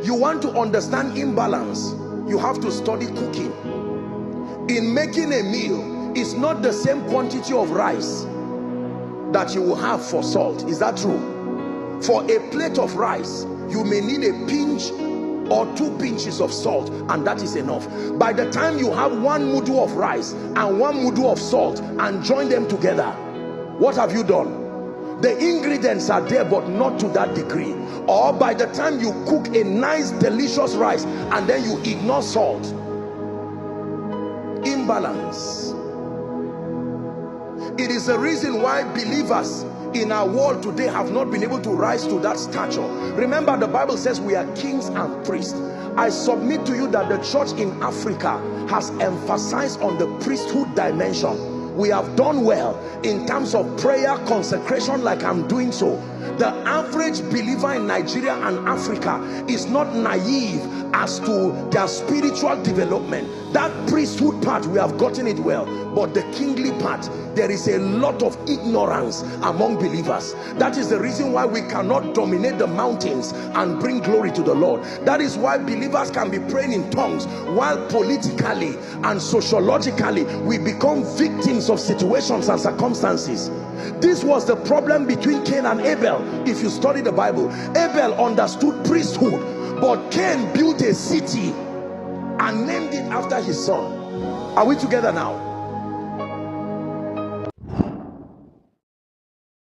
You want to understand imbalance, you have to study cooking. In making a meal, it's not the same quantity of rice that you will have for salt. Is that true? For a plate of rice, you may need a pinch or 2 pinches of salt, and that is enough. By the time you have 1 mudu of rice and 1 mudu of salt and join them together, what have you done? The ingredients are there, but not to that degree. Or by the time you cook a nice delicious rice and then you ignore salt. Imbalance. It is the reason why believers in our world today have not been able to rise to that stature. Remember, the Bible says we are kings and priests. I submit to you that the church in Africa has emphasized on the priesthood dimension. We have done well in terms of prayer, consecration, like I'm doing so. The average believer in Nigeria and Africa is not naive as to their spiritual development. That priesthood part, we have gotten it well, but the kingly part, there is a lot of ignorance among believers. That is the reason why we cannot dominate the mountains and bring glory to the Lord. That is why believers can be praying in tongues, while politically and sociologically we become victims of situations and circumstances. This was the problem between Cain and Abel. If you study the Bible, Abel understood priesthood, but Cain built a city and named it after his son. Are we together now?